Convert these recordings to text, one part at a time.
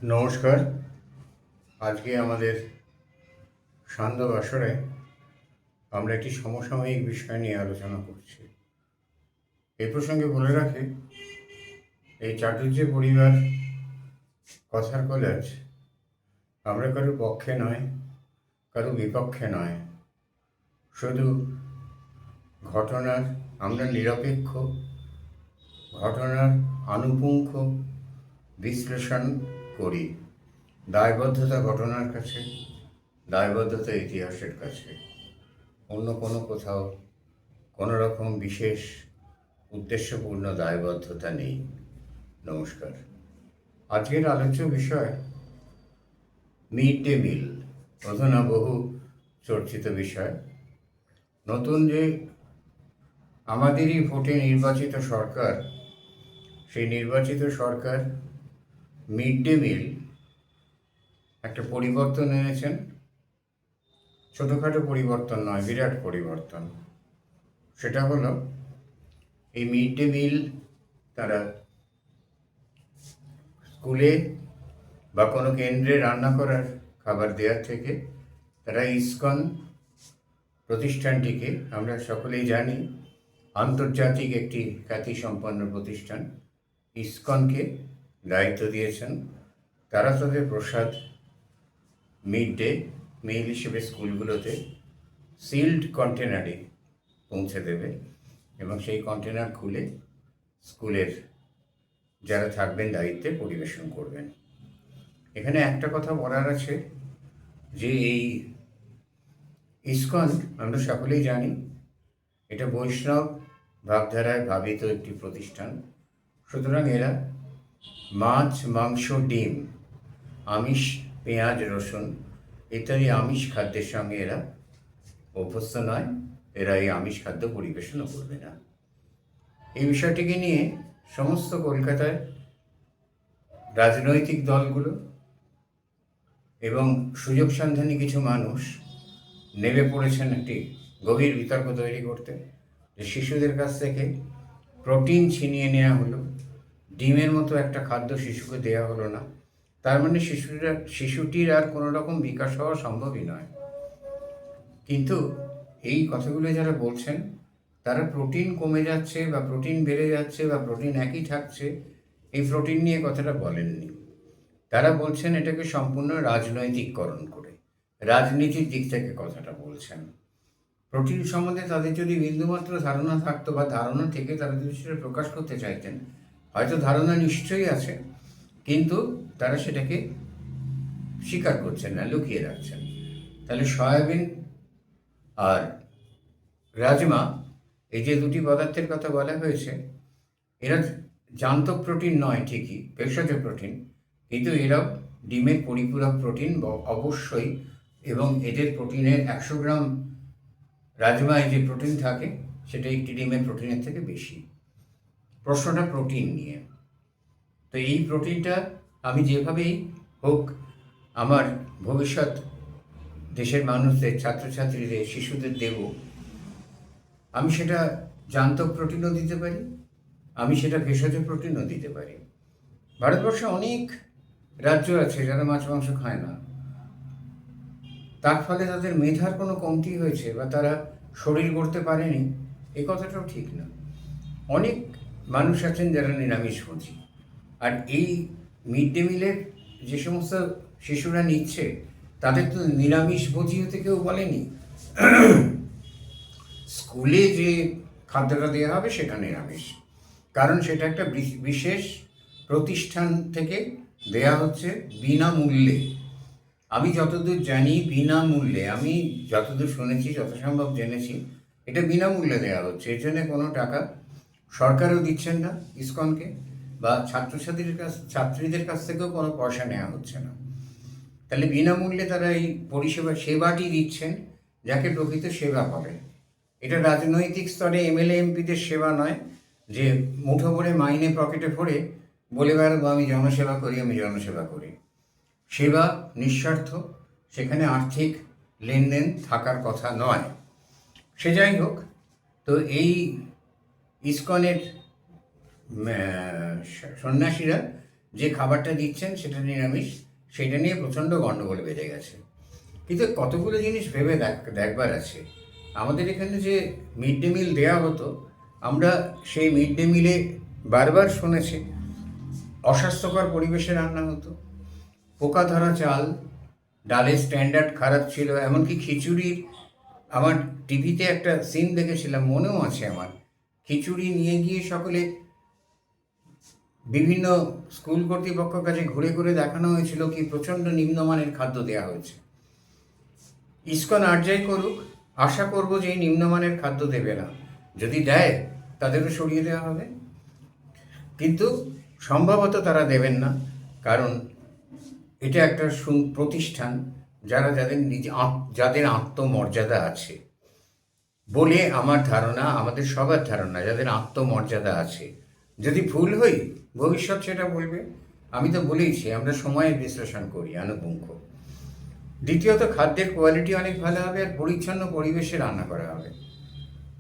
নমস্কার। আজকে আমাদের সান্ধ্য বাসরে আমরা একটি সমসাময়িক বিষয় নিয়ে আলোচনা করছি। এই প্রসঙ্গে বলে রাখি, এই চাটুর্যে পরিবার কথার কলেজ আমরা কারো পক্ষে নয়, কারো বিপক্ষে নয়, শুধু ঘটনার আমরা নিরপেক্ষ ঘটনার আনুপুঙ্খ বিশ্লেষণ করি। দায়বদ্ধতা ঘটনার কাছে, দায়বদ্ধতা ইতিহাসের কাছে, অন্য কোনো কোথাও কোনো রকম বিশেষ উদ্দেশ্যপূর্ণ দায়বদ্ধতা নেই। নমস্কার। আজকের আলোচ্য বিষয় মিড ডে মিল, অধুনা বহু চর্চিত বিষয়। নতুন যে আমাদেরই ভোটে নির্বাচিত সরকার, সেই নির্বাচিত সরকার মিড ডে মিল একটা পরিবর্তন এনেছেন। ছোটোখাটো পরিবর্তন নয়, বিরাট পরিবর্তন। সেটা হলো এই মিড ডে মিল তারা স্কুলে বা কোনো কেন্দ্রে রান্না করার খাবার দেওয়ার থেকে তারা ইসকন প্রতিষ্ঠানটিকে, আমরা সকলেই জানি আন্তর্জাতিক একটি খ্যাতিসম্পন্ন প্রতিষ্ঠান, ইসকনকে দায়িত্ব দিয়েছেন। তারা তাদের প্রসাদ মিড ডে মিল হিসেবে স্কুলগুলোতে সিল্ড কন্টেনারে পৌঁছে দেবে এবং সেই কন্টেনার খুলে স্কুলের যারা থাকবেন দায়িত্বে পরিবেশন করবেন। এখানে একটা কথা বলার আছে যে এই ইসকন আমরা সকলেই জানি এটা বৈষ্ণব ভাবধারায় ভাবিত একটি প্রতিষ্ঠান। সুতরাং এরা মাছ, মাংস, ডিম, আমিষ, পেঁয়াজ, রসুন ইত্যাদি আমিষ খাদ্যের সঙ্গে এরা অভ্যস্ত নয়। এরা এই আমিষ খাদ্য পরিবেশনও করবে না। এই বিষয়টিকে নিয়ে সমস্ত কলকাতায় রাজনৈতিক দলগুলো এবং সুযোগ সন্ধানী কিছু মানুষ নেমে পড়েছেন একটি গভীর বিতর্ক তৈরি করতে, যে শিশুদের কাছ থেকে প্রোটিন ছিনিয়ে নেওয়া হলো, ডিমের মতো একটা খাদ্য শিশুকে দেওয়া হলো না, তার মানে শিশুটির আর কোনো রকম বিকাশ হওয়া সম্ভবই নয়। কিন্তু এই কথাগুলো যারা বলছেন তারা প্রোটিন কমে যাচ্ছে বা প্রোটিন বেড়ে যাচ্ছে বা প্রোটিন একই থাকছে, এই প্রোটিন নিয়ে কথাটা বলেননি। তারা বলছেন এটাকে সম্পূর্ণ রাজনৈতিককরণ করে, রাজনীতির দিক থেকে কথাটা বলছেন। প্রোটিন সম্বন্ধে তাদের যদি বিন্দুমাত্র ধারণা থাকতো বা ধারণা থেকে তারা যদি সেটা প্রকাশ করতে চাইতেন, হয়তো ধারণা নিশ্চয়ই আছে, কিন্তু তারা সেটাকে স্বীকার করছেন না, লুকিয়ে রাখছেন। তাহলে সয়াবিন আর রাজমা, এই যে দুটি পদার্থের কথা বলা হয়েছে, এরা জান্তক প্রোটিন নয় ঠিকই, ভেষজ প্রোটিন, কিন্তু এরাও ডিমের পরিপূরক প্রোটিন অবশ্যই, এবং এদের প্রোটিনের 100 গ্রাম রাজমায় যে প্রোটিন থাকে সেটা একটি ডিমের প্রোটিনের থেকে বেশি। প্রশ্নটা প্রোটিন নিয়ে। তো এই প্রোটিনটা আমি যেভাবেই হোক আমার ভবিষ্যৎ দেশের মানুষদের, ছাত্রছাত্রীদের, শিশুদের দেব, আমি সেটা জান্তক প্রোটিনও দিতে পারি, আমি সেটা ভেষজ প্রোটিনও দিতে পারি। ভারতবর্ষে অনেক রাজ্য আছে যারা মাছ মাংস খায় না, তার ফলে তাদের মেধার কোনো কমতি হয়েছে বা তারা শরীর গড়তে পারেনি, এই কথাটাও ঠিক না। অনেক মানুষ আছেন যারা নিরামিষভোজী, আর এই মিড ডে মিলের যে সমস্ত শিশুরা নিচ্ছে তাদের তো নিরামিষভোজী হতে কেউ বলেনি। স্কুলে যে খাদ্যটা দেওয়া হবে সেটা নিরামিষ, কারণ সেটা একটা বিশেষ প্রতিষ্ঠান থেকে দেয়া হচ্ছে বিনামূল্যে। আমি যতদূর জানি বিনামূল্যে, আমি যতদূর শুনেছি, যত সম্ভব জেনেছি, এটা বিনামূল্যে দেওয়া হচ্ছে। এর জন্য কোনো টাকা সরকারও দিচ্ছেন না ইসকনকে, বা ছাত্রীদের কাছ থেকেও কোনো পয়সা নেওয়া হচ্ছে না। তাহলে বিনামূল্যে তারা এই সেবাটি দিচ্ছেন, যাকে প্রকৃত সেবা বলে। এটা রাজনৈতিক স্তরে এমএলএ এমপিদের সেবা নয়, যে মুঠো ভরে মাইনে পকেটে ভরে বলে বেড়াবো আমি জনসেবা করি, আমি জনসেবা করি। সেবা নিঃস্বার্থ, সেখানে আর্থিক লেনদেন থাকার কথা নয়। সে যাই হোক, তো এই ইসকনের সন্ন্যাসীরা যে খাবারটা দিচ্ছেন সেটা নিরামিষ, সেটা নিয়ে প্রচণ্ড গণ্ডগোল বেড়ে গেছে। কিন্তু কতগুলো জিনিস ভেবে দেখবার আছে। আমাদের এখানে যে মিড ডে মিল দেওয়া হতো, আমরা সেই মিড ডে মিলে বারবার শুনেছি অস্বাস্থ্যকর পরিবেশে রান্না হতো, পোকা ধরা চাল, ডালের স্ট্যান্ডার্ড খারাপ ছিল, এমনকি খিচুড়ির, আমার টিভিতে একটা সিন দেখেছিলাম, মনেও আছে আমার, খিচুড়ি নিয়ে গিয়ে সকলে বিভিন্ন স্কুল কর্তৃপক্ষের কাছে ঘুরে ঘুরে দেখানো হয়েছিল কি প্রচণ্ড নিম্নমানের খাদ্য দেওয়া হয়েছে। ইসকন আর যাই করুক, আশা করব যে এই নিম্নমানের খাদ্য দেবে না, যদি দেয় তাদেরও সরিয়ে দেওয়া হবে, কিন্তু সম্ভবত তারা দেবেন না, কারণ এটা একটা প্রতিষ্ঠান যাদের আত্মমর্যাদা আছে বলে আমার ধারণা, আমাদের সবার ধারণা, যাদের আত্মমর্যাদা আছে। যদি ভুল হই ভবিষ্যৎ সেটা বলবে। আমি তো বলেইছি আমরা সময়ের বিশ্লেষণ করি আনুপুঙ্খ। দ্বিতীয়ত, খাদ্যের কোয়ালিটি অনেক ভালো হবে আর পরিচ্ছন্ন পরিবেশে রান্না করা হবে।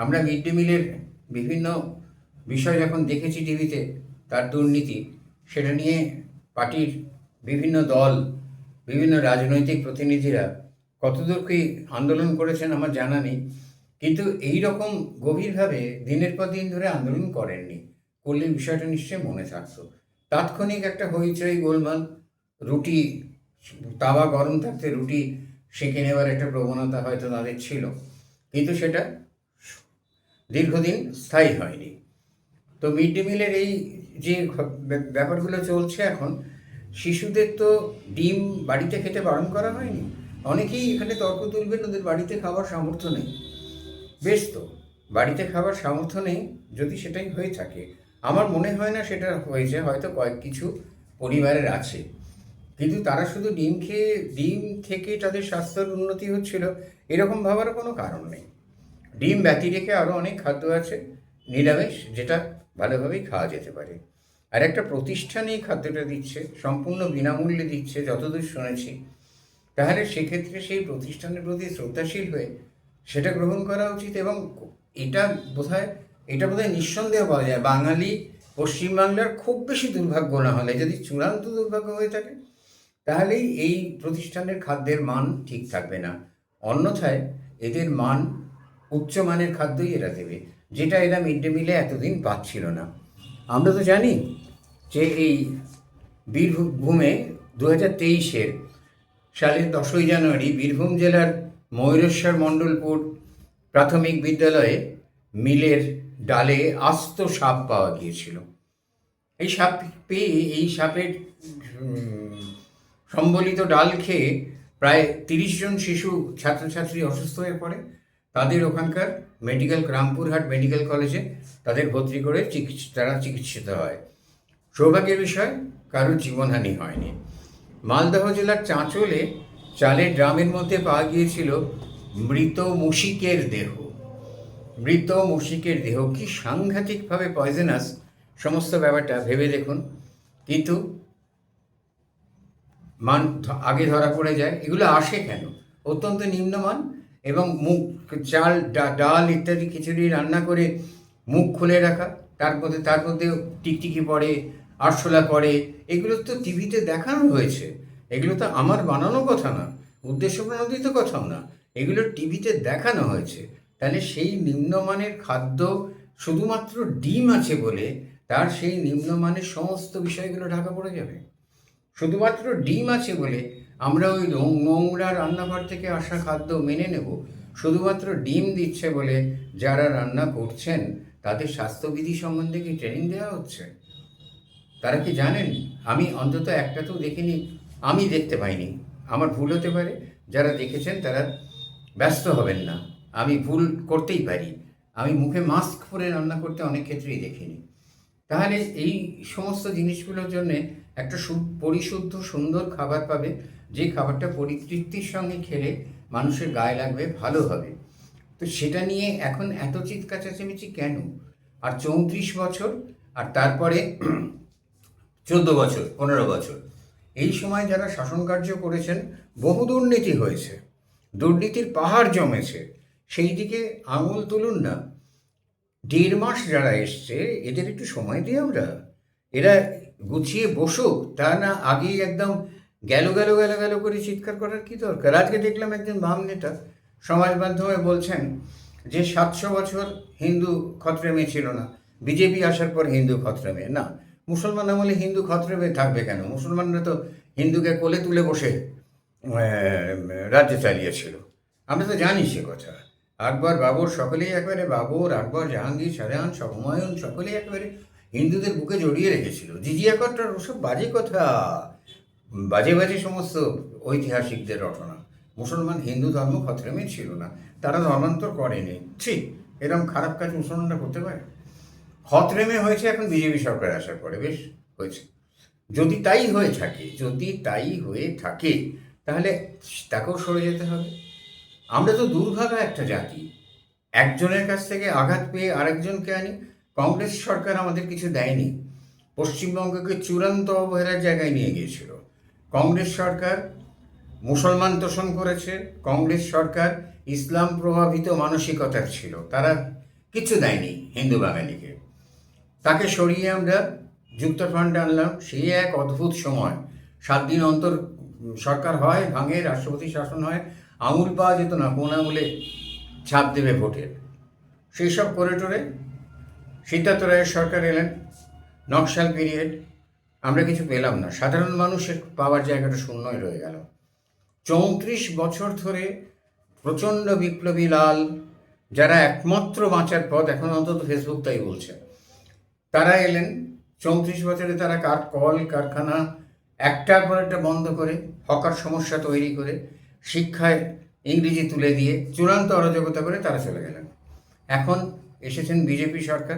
আমরা মিড ডে মিলের বিভিন্ন বিষয় যখন দেখেছি টিভিতে, তার দুর্নীতি, সেটা নিয়ে পার্টির বিভিন্ন দল, বিভিন্ন রাজনৈতিক প্রতিনিধিরা কতদূর কি আন্দোলন করেছেন আমার জানা নেই, কিন্তু এই রকম গভীরভাবে দিনের পর দিন ধরে আন্দোলন করেননি, করলে বিষয়টা নিশ্চয়ই মনে থাকতো। তাৎক্ষণিক একটা হইচই, গোলমাল, রুটি তাওয়া গরম থাকতে রুটি সেঁকে নেওয়ার একটা প্রবণতা হয়তো তাদের ছিল, কিন্তু সেটা দীর্ঘদিন স্থায়ী হয়নি। তো মিড ডে মিলের এই যে ব্যাপারগুলো চলছে এখন, শিশুদের তো ডিম বাড়িতে খেতে বারণ করা হয়নি। অনেকেই এখানে তর্ক তুলবেন ওদের বাড়িতে খাওয়ার সামর্থ্য নেই। বেশ, তো বাড়িতে খাবার সামর্থ্য নেই যদি সেটাই হয়ে থাকে, আমার মনে হয় না সেটা হয়েছে, হয়তো কয়েক কিছু পরিবারের আছে, কিন্তু তারা শুধু ডিম থেকে তাদের স্বাস্থ্যের উন্নতি হচ্ছিল এরকম ভাবার কোনো কারণ নেই। ডিম ব্যতি রেখে আরও অনেক খাদ্য আছে নিরামিষ, যেটা ভালোভাবেই খাওয়া যেতে পারে। আর একটা প্রতিষ্ঠান এই খাদ্যটা দিচ্ছে, সম্পূর্ণ বিনামূল্যে দিচ্ছে যতদূর শুনেছি, তাহলে সেক্ষেত্রে সেই প্রতিষ্ঠানের প্রতি শ্রদ্ধাশীল হয়ে সেটা গ্রহণ করা উচিত। এবং এটা বোধহয় নিঃসন্দেহ পাওয়া যায়, বাঙালি পশ্চিমবাংলার খুব বেশি দুর্ভাগ্য না হলে, যদি চূড়ান্ত দুর্ভাগ্য হয়ে থাকে, তাহলেই এই প্রতিষ্ঠানের খাদ্যের মান ঠিক থাকবে না। অন্যথায় এদের মান, উচ্চমানের খাদ্যই এরা দেবে, যেটা এরা মিড ডে মিলে এতদিন পাচ্ছিল না। আমরা তো জানি যে এই বীরভূমে 2023 সালের 10ই জানুয়ারি বীরভূম জেলার ময়ূরেশ্বর মণ্ডলপুর প্রাথমিক বিদ্যালয়ে মিলের ডালে আস্ত সাপ পাওয়া গিয়েছিল। এই সাপ পেয়ে, এই সাপের সম্বলিত ডাল খেয়ে প্রায় 30 জন শিশু ছাত্রছাত্রী অসুস্থ হয়ে পড়ে। তাদের ওখানকার রামপুরহাট মেডিকেল কলেজে তাদের ভর্তি করে তারা চিকিৎসিত হয়। সৌভাগ্যের বিষয়, কারোর জীবনহানি হয়নি। মালদহ জেলার চাঁচলে চালের ড্রামের মধ্যে পাওয়া গিয়েছিল মৃত মুশিকের দেহ। কি সাংঘাতিকভাবে পয়জনাস সমস্ত ব্যাপারটা, ভেবে দেখুন। কিন্তু আগে ধরা পড়ে যায়। এগুলো আসে কেন? অত্যন্ত নিম্নমান, এবং চাল ডাল ইত্যাদি খিচুড়ি রান্না করে মুখ খুলে রাখা, তার মধ্যে টিকটিকি পড়ে, আরশোলা পড়ে। এগুলো তো টিভিতে দেখানো হয়েছে, এগুলো তো আমার বানানো কথা না, উদ্দেশ্যপ্রণোদিত কথাও না, এগুলো টিভিতে দেখানো হয়েছে। তাহলে সেই নিম্নমানের খাদ্য, শুধুমাত্র ডিম আছে বলে তার সেই নিম্নমানের সমস্ত বিষয়গুলো ঢাকা পড়ে যাবে? শুধুমাত্র ডিম আছে বলে আমরা ওই নোংরা রান্নাঘর থেকে আসা খাদ্য মেনে নেব? শুধুমাত্র ডিম দিচ্ছে বলে যারা রান্না করছেন তাদের স্বাস্থ্যবিধি সম্বন্ধে কি ট্রেনিং দেওয়া হচ্ছে? তারা কি জানেন? আমি অন্তত একটা তো দেখিনি, আমি দেখতে পাইনি, আমার ভুল হতে পারে, যারা দেখেছেন তারা ব্যস্ত হবেন না, আমি ভুল করতেই পারি। আমি মুখে মাস্ক পরে রান্না করতে অনেক ক্ষেত্রেই দেখিনি। তাহলে এই সমস্ত জিনিসগুলোর জন্যে একটা পরিশুদ্ধ সুন্দর খাবার পাবে, যে খাবারটা পরিতৃপ্তির সঙ্গে খেলে মানুষের গায়ে লাগবে, ভালো হবে। তো সেটা নিয়ে এখন এত চিৎকার চেঁচামেচি কেন? আর 34 বছর, আর তারপরে 14 বছর, 15 বছর, এই সময় যারা শাসন কার্য করেছেন, বহু দুর্নীতি হয়েছে, দুর্নীতির পাহাড় জমেছে, সেই দিকে আঙুল তুলুন না। 1.5 মাস যারা এসছে, এদের একটু সময় দিই আমরা। এরা গুছিয়ে বসুক, তা না আগেই একদম গেল গেল গেল গেল করে চিৎকার করার কি দরকার? আজকে দেখলাম একজন বাম নেতা সমাজ মাধ্যমে বলছেন যে 700 বছর হিন্দু খতরেমে ছিল না, বিজেপি আসার পর হিন্দু খতরেমে। না, মুসলমান আমলে হিন্দু খতরেমে থাকবে কেন? মুসলমানরা তো হিন্দুকে কোলে তুলে বসে রাজ্য চালিয়েছিল, আমরা তো জানি সে কথা। আকবর বাবর সকলেই একবারে, বাবর, আকবর, জাহাঙ্গীর, শাহজাহান, হুমায়ুন সকলেই একেবারে হিন্দুদের বুকে জড়িয়ে রেখেছিল। জিজিয়া কট্টর ওসব বাজে কথা, বাজে বাজে সমস্ত ঐতিহাসিকদের রটনা। মুসলমান হিন্দু ধর্ম খতরেমে ছিল না, তারা ধর্মান্তর করেনি। ঠিক এরকম খারাপ কাজ মুসলমানরা করতে পারে? খতরেমে হয়েছে এখন বিজেপি সরকার আসার পরে, বেশ হয়েছে। যদি তাই হয়ে থাকে তাহলে তাকেও সরে যেতে হবে। আমরা তো দুর্ভাগা একটা জাতি, একজনের কাছ থেকে আঘাত পেয়ে আরেকজনকে আনি। কংগ্রেস সরকার আমাদের কিছু দেয়নি, পশ্চিমবঙ্গকে চূড়ান্ত অবহেলার জায়গায় নিয়ে গিয়েছিল। কংগ্রেস সরকার মুসলমান তোষণ করেছে, কংগ্রেস সরকার ইসলাম প্রভাবিত মানসিকতার ছিল, তারা কিছু দেয়নি হিন্দু বাঙালিকে। তাকে সরিয়ে আমরা যুক্তফ্রন্টে আনলাম, সেই এক অদ্ভুত সময়। 7 দিন অন্তর সরকার হয়, ভাঙে, রাষ্ট্রপতি শাসন হয়, আঙুল পাওয়া যেত না কোন আঙুলে ছাপ দেবে ভোটের। সেই সব করে টোরে সিদ্ধার্থ রায়ের সরকার এলেন, নকশাল পিরিয়ড, আমরা কিছু পেলাম না, সাধারণ মানুষের পাওয়ার জায়গাটা শূন্যই রয়ে গেল। 34 বছর ধরে প্রচণ্ড বিপ্লবী লাল, যারা একমাত্র বাঁচার পথ, এখন অন্তত ফেসবুক তাই বলছে, তারা এলেন। 34 বছরে তারা কল কারখানা একটার পর একটা বন্ধ করে, হকার সমস্যা তৈরি করে, শিক্ষায় ইংরেজি তুলে দিয়ে চূড়ান্ত অরাজকতা করে তারা চলে গেলেন। এখন এসেছেন বিজেপি সরকার।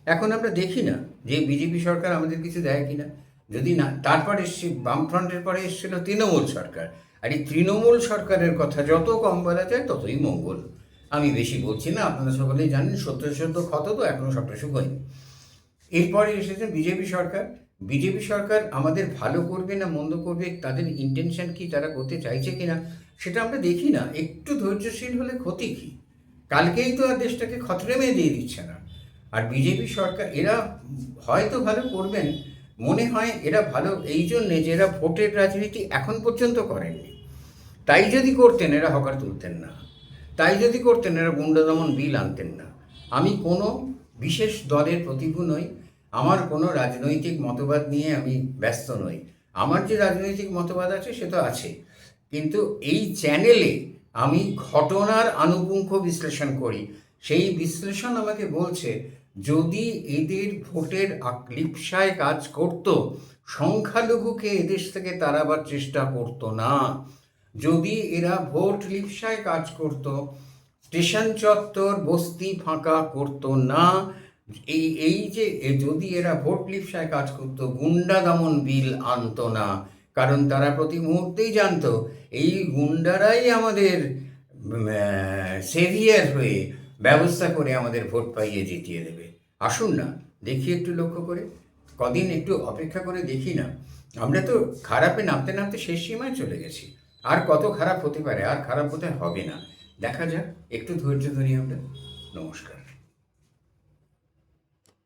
এখন আমরা দেখি না যে বিজেপি সরকার আমাদের কিছু দেয় কিনা। যদি না, তারপর এসছে বামফ্রন্টের পরে এসেছিল তৃণমূল সরকার। আর এই তৃণমূল সরকারের কথা যত কম বলা যায় ততই মঙ্গল। আমি বেশি বলছি না, আপনারা সকলেই জানেন, সত্য ক্ষত তো এখনও সবটা শুকোয়নি। এরপরে এসেছে বিজেপি সরকার। বিজেপি সরকার আমাদের ভালো করবে না মন্দ করবে, তাদের ইন্টেনশন কি, তারা করতে চাইছে কিনা সেটা আমরা দেখি না। একটু ধৈর্যশীল হলে ক্ষতি কী? কালকেই তো আর দেশটাকে খতরেমে দিয়ে দিচ্ছে না। আর বিজেপি সরকার এরা হয়তো ভালো করবেন, মনে হয় এরা ভালো এই জন্যে যে এরা ভোটের রাজনীতি এখন পর্যন্ত করেননি। তাই যদি করতেন এরা হকার তুলতেন না, তাই যদি করতেন এরা গুন্ডা দমন বিল আনতেন না। আমি কোনো বিশেষ দলের প্রতিভু নই, আমার কোনো রাজনৈতিক মতবাদ নিয়ে আমি ব্যস্ত নই। আমার যে রাজনৈতিক মতবাদ আছে সে তো আছে, কিন্তু এই চ্যানেলে আমি ঘটনার আনুপুঙ্খ বিশ্লেষণ করি। সেই বিশ্লেষণ আমাকে বলছে যদি এদের ভোটের লিপ্সায় কাজ করত, সংখ্যালঘুকে এদেশ থেকে তাড়াবার চেষ্টা করতো না। যদি এরা ভোট লিপ্সায় কাজ করত, স্টেশন চত্বর বস্তি ফাঁকা করতো না। এই যে যদি এরা ভোট লিপ্সায় কাজ করতো, গুন্ডা দমন বিল আনতো না। কারণ তারা প্রতি মুহূর্তেই জানতো এই গুন্ডারাই আমাদের সেভিয়ার হয়ে ব্যবস্থা করে আমাদের ভোট পাইয়ে জিতিয়ে দেবে। আসুন না দেখি, একটু লক্ষ্য করে, কদিন একটু অপেক্ষা করে দেখি না। আমরা তো খারাপে নামতে নামতে শেষ সীমায় চলে গেছি। আর কত খারাপ হতে পারে? আর খারাপ হতে হবে না, দেখা যাক, একটু ধৈর্য ধরি আমরা। নমস্কার।